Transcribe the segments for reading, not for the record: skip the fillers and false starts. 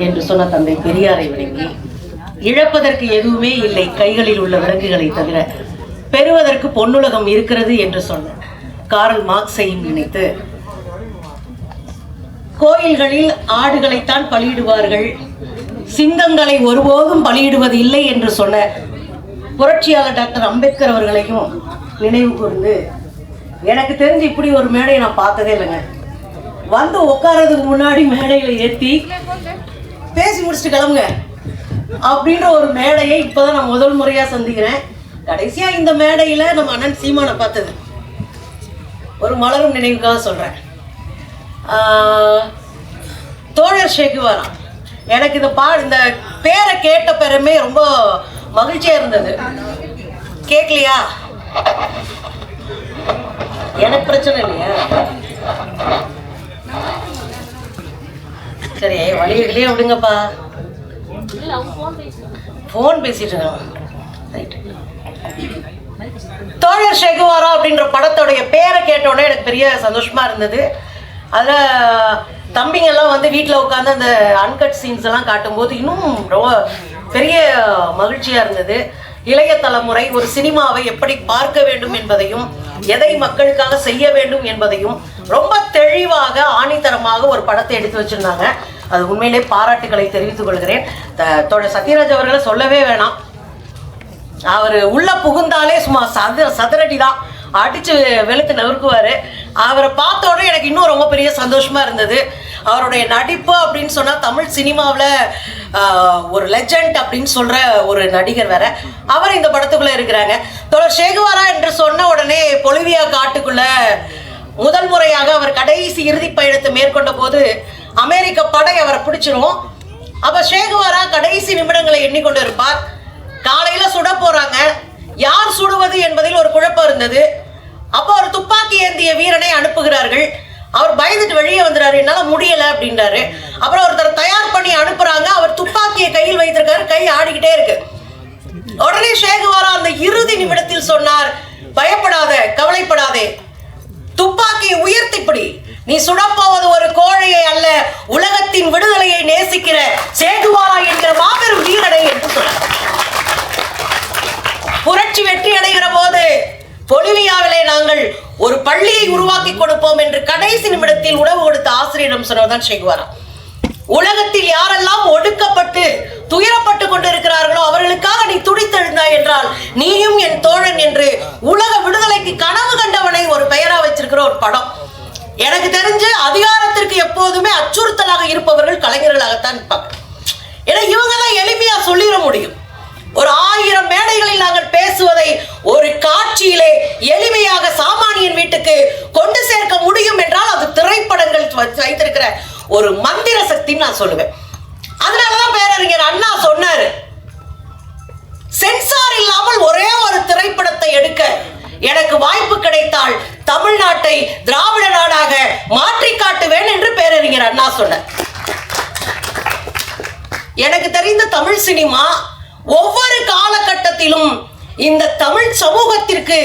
என்று சொன்ன தந்தை பெரியாரை வணங்கி, இழப்பதற்கு எதுவுமே இல்லை கைகளில் உள்ள விலங்குகளை தவிர, பெறுவதற்கு பொன்னுலகம் இருக்கிறது என்று சொன்ன கார்ல் மார்க்ஸையும் நினைத்து, கோயில்களில் ஆடுகளைத்தான் பலியிடுவார்கள், சிங்கங்களை ஒருபோதும் பலியிடுவது இல்லை என்று சொன்ன புரட்சியாளர் டாக்டர் அம்பேத்கர் அவர்களையும் நினைவு கூர்ந்து, எனக்கு தெரிஞ்சு இப்படி ஒரு மேடையை நான் பார்த்ததே இல்லைங்க. வந்து உட்காரதுக்கு முன்னாடி மேடையில் ஏற்றி பேசி முடிச்சுட்டு கிளம்புங்க அப்படின்ற ஒரு மேடையை இப்போதான் நான் முதல் முறையாக சந்திக்கிறேன். கடைசியாக இந்த மேடையில் நம்ம அண்ணன் சீமானை பார்த்தது ஒரு மலரும் நினைவுக்காக சொல்கிறேன். தோழர் ஷேகுவாரா, எனக்கு இந்த பேரை கேட்ட பேருமே ரொம்ப மகிழ்ச்சியாக இருந்தது. கேட்கலையா? எனக்கு பிரச்சனை இல்லையா? சரி, வழியிலே விடுங்கப்பா. போன் பேசிட்டு தோழர் ஷேகுவாரா அப்படின்ற படத்தோடைய பேரை கேட்டோடனே எனக்கு பெரிய சந்தோஷமா இருந்தது. அதில் தம்பிங்கெல்லாம் வந்து வீட்டில் உட்காந்து அந்த அன்கட் சீன்ஸ் எல்லாம் காட்டும்போது இன்னும் ரொம்ப பெரிய மகிழ்ச்சியாக இருந்தது. இளைய தலைமுறை ஒரு சினிமாவை எப்படி பார்க்க வேண்டும் என்பதையும், எதை மக்களுக்காக செய்ய வேண்டும் என்பதையும் ரொம்ப தெளிவாக ஆணித்தரமாக ஒரு படத்தை எடுத்து வச்சிருந்தாங்க. அது உண்மையிலே பாராட்டுகளை தெரிவித்துக் கொள்கிறேன். தோழர் சத்யராஜ் அவர்களை சொல்லவே வேணாம். அவர் உள்ள புகுந்தாலே சும்மா சதுரடி தான் அடிச்சு வெளுத்து நறுக்குவார். அவரை பார்த்த உடனே எனக்கு இன்னும் ரொம்ப பெரிய சந்தோஷமா இருந்தது. அவருடைய நடிப்பு அப்படின்னு சொன்னால் தமிழ் சினிமாவில் ஒரு லெஜண்ட் அப்படின்னு சொல்கிற ஒரு நடிகர் வேற. அவர் இந்த படத்துக்குள்ளே இருக்கிறாங்க. தோழர் ஷேகுவாரா என்று சொன்ன உடனே பொலிவியா காட்டுக்குள்ள முதல் முறையாக அவர் கடைசி இறுதி பயணத்தை மேற்கொண்ட போது அமெரிக்க படை அவரை பிடிச்சிரும். அப்போ ஷேகுவாரா கடைசி நிமிடங்களை எண்ணிக்கொண்டு இருப்பார். காலையில் சுட போகிறாங்க. யார் சுடுவது என்பதில் ஒரு குழப்பம் இருந்தது. அப்போ ஒரு துப்பாக்கி ஏந்திய வீரனை அனுப்புகிறார்கள். அவர் பயந்துட்டு வெளியே வந்துடுறாரு, என்னால் முடியலை அப்படின்றாரு. அப்புறம் ஒருத்தர் தயார் பண்ணி அனுப்புகிறாங்க. அவர் துப்பாக்கியை கையில் வைத்திருக்காரு, கை ஆடிக்கிட்டே இருக்கு. உடனே ஷேகுவாரா அந்த இறுதி நிமிடத்தில் சொன்னார், பயப்படாத, கவலைப்படாதே, துப்பாக்கியை உயர்த்திப்படி, நீ சுடப்போவது ஒரு கோழையை அல்ல, உலகத்தின் விடுதலையை நேசிக்கிற ஷேகுவாரா என்கிற மாபெரும் வீரனை என்று சொன்னார். புரட்சி வெற்றி அடைகிற போது பொலிவியாவிலே நாங்கள் ஒரு பள்ளியை உருவாக்கி கொடுப்போம் என்று கடைசி நிமிடத்தில் உணவு கொடுத்த ஆசிரியரிடம் சொன்னதுதான் ஷேகுவாரா. உலகத்தில் யாரெல்லாம் ஒடுக்கப்பட்டு துயரப்பட்டு கொண்டிருக்கிறார்களோ அவர்களுக்காக நீ துடித்தெழுந்தாய் என்றால் நீயும் என் தோழன் என்று உலக விடுதலைக்கு கனவு கண்டவனை ஒரு பெயரா வச்சிருக்கிற ஒரு படம். எனக்கு தெரிஞ்சு அதிகாரத்திற்கு எப்போதுமே அச்சுறுத்தலாக இருப்பவர்கள் கலைஞர்களாகத்தான் இருப்பாங்க. ஏன்னா இவங்க தான் எளிமையா சொல்லிட முடியும். ஒரு 1000 மேடைகளில் நாங்கள் பேசுவதை ஒரு காட்சியிலே எளிமையாக சாமானியன் வீட்டுக்கு கொண்டு சேர்க்க முடியும் என்றால் அது திரைப்படங்கள் வைத்திருக்கிற ஒரு மந்திர சக்தின்னு நான் சொல்லுவேன். அதனாலதான் பேரறிஞர் அண்ணா சொன்னாரு, சென்சார் இல்லாமல் ஒரே ஒரு திரைப்படத்தை எடுக்க எனக்கு வாய்ப்பு கிடைத்தால் தமிழ்நாட்டை திராவிட நாடாக மாற்றி காட்டுவேன் என்று பேரறிஞர் அண்ணா சொன்னார். எனக்கு தெரிந்த தமிழ் சினிமா ஒவ்வொரு காலகட்டத்திலும் இந்த தமிழ் சமூகத்திற்கு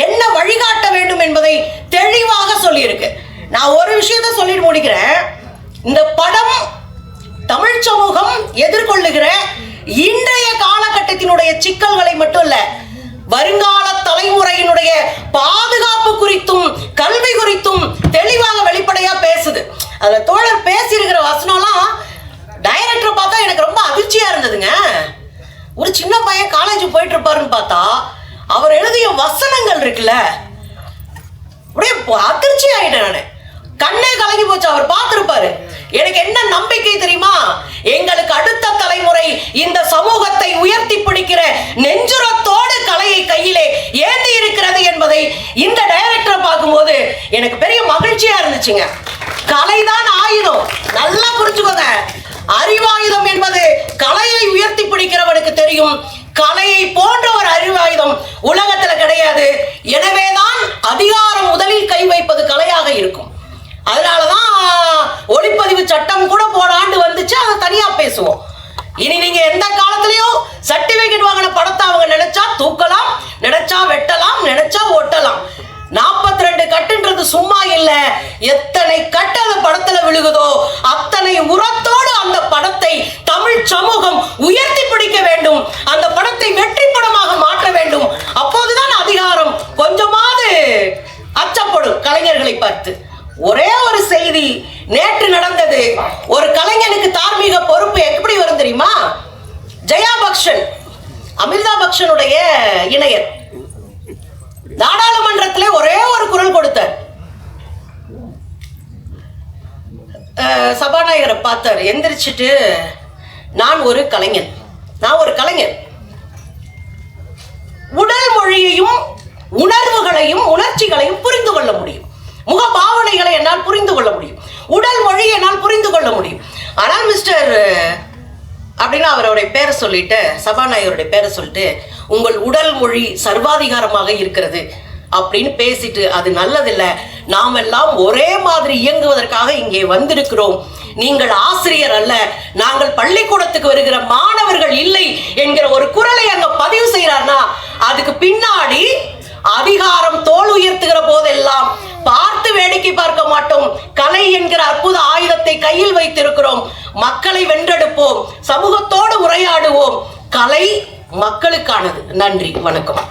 என்ன வழிகாட்ட வேண்டும் என்பதை தெளிவாக சொல்லியிருக்கு. நான் ஒரு விஷயத்தை சொல்லிட்டு முடிக்கிறேன். இந்த படம் தமிழ் சமூகம் எதிர்கொள்ளுகிற இன்றைய காலகட்டத்தினுடைய சிக்கல்களை மட்டும் இல்ல, வருங்கால தலைமுறையினுடைய பாதுகாப்பு குறித்தும் கல்வி குறித்தும் தெளிவாக வெளிப்படையா பேசுது. அதுல தோழர் பேசியிருக்கிற வசனம்லாம் டைரக்டரை பார்த்தா எனக்கு ரொம்ப அதிர்ச்சியா இருந்ததுங்க. ஒரு சின்ன பையன் காலேஜ் போயிட்டு இருப்பாருன்னு பார்த்தா அவர் எழுதிய வசனங்கள் இருக்குல்ல, அப்படியே அதிர்ச்சி ஆயிட்டேன் நானு. கண்ணே கலங்கி போச்சு. அவர் பார்த்திருப்பாரு. எனக்கு என்ன நம்பிக்கை தெரியுமா? எங்களுக்கு அடுத்த தலைமுறை இந்த சமூகத்தை உயர்த்தி பிடிக்கிற நெஞ்சுரத்தோடு கலையை கையிலே ஏந்தி இருக்கிறது என்பதை இந்த டைரக்டரை பார்க்கும்போது எனக்கு பெரிய மகிழ்ச்சியா இருந்துச்சுங்க. கலைதான் ஆயுதம், நல்லா புரிஞ்சுக்கோங்க. அறிவாயுதம் என்பது கலையை உயர்த்தி பிடிக்கிறவனுக்கு தெரியும். கலையை போன்ற ஒரு அறிவாயுதம் உலகத்துல கிடையாது. எனவேதான் அதிகாரம் முதலில் கை வைப்பது கலையாக இருக்கும். அதனாலதான் ஒளிப்பதிவு சட்டம் கூட போன ஆண்டு வந்துச்சு. அதை தனியா பேசுவோம். இனி நீங்க எந்த காலத்திலயும் சர்டிபிகேட் வாங்கின படத்தை அவங்க நினைச்சா தூக்கலாம், நினைச்சா வெட்டலாம், நினைச்சா ஒட்டலாம். 42 கட்டுன்றது விழுகிறது சும்மா இல்ல, எத்தனை கட்டு அந்த படத்துல விழுகுதோ அத்தனை உரத்தோடு அந்த படத்தை தமிழ் சமூகம் உயர்த்தி பிடிக்க வேண்டும். அந்த படத்தை வெற்றி படமாக மாற்ற வேண்டும். அப்போதுதான் அதிகாரம் கொஞ்சமாவது அச்சப்படும் கலைஞர்களை பார்த்து. ஒரே ஒரு செய்தி நேற்று நடந்தது. ஒரு கலைஞனுக்கு தார்மீக பொறுப்பு எப்படி வரும் தெரியுமா? ஜெயா பக்ஷன், அமிர்தா பக்ஷனுடைய இணையர், நாடாளுமன்றத்திலே ஒரே ஒரு குரல் கொடுத்தார். சபாநாயகரை பார்த்தார், எந்திரிச்சிட்டு நான் ஒரு கலைஞன், உடல் மொழியையும் உணர்வுகளையும் உணர்ச்சிகளையும் புரிந்து கொள்ள முடியும், முக பாவனைகளை என்னால் புரிந்து கொள்ள முடியும், உடல் மொழியை என்னால் புரிந்து கொள்ள முடியும். ஆனால் மிஸ்டர் அப்படின்னு அவருடைய பேரை சொல்லிட்டு, சபாநாயகருடைய பேரை சொல்லிட்டு, உங்கள் உடல் மொழி சர்வாதிகாரமாக இருக்கிறது அப்படின்னு பேசிட்டு, அது நல்லதில்லை, நாம் எல்லாம் ஒரே மாதிரி இயங்குவதற்காக இங்கே வந்திருக்கிறோம், நீங்கள் ஆசிரியர் அல்ல, நாங்கள் பள்ளிக்கூடத்துக்கு வருகிற மாணவர்கள் இல்லை என்கிற ஒரு குரலை அங்க பதிவு செய்யறார்னா, அதுக்கு பின்னாடி அதிகாரம் தோல் உயர்த்துகிற போதெல்லாம் பார்த்து வேடிக்கை பார்க்க மாட்டோம். கலை என்கிற அற்புத ஆயுதத்தை கையில் வைத்திருக்கிறோம். மக்களை வென்றெடுப்போம், சமூகத்தோடு உரையாடுவோம். கலை மக்களுக்கானது. நன்றி, வணக்கம்.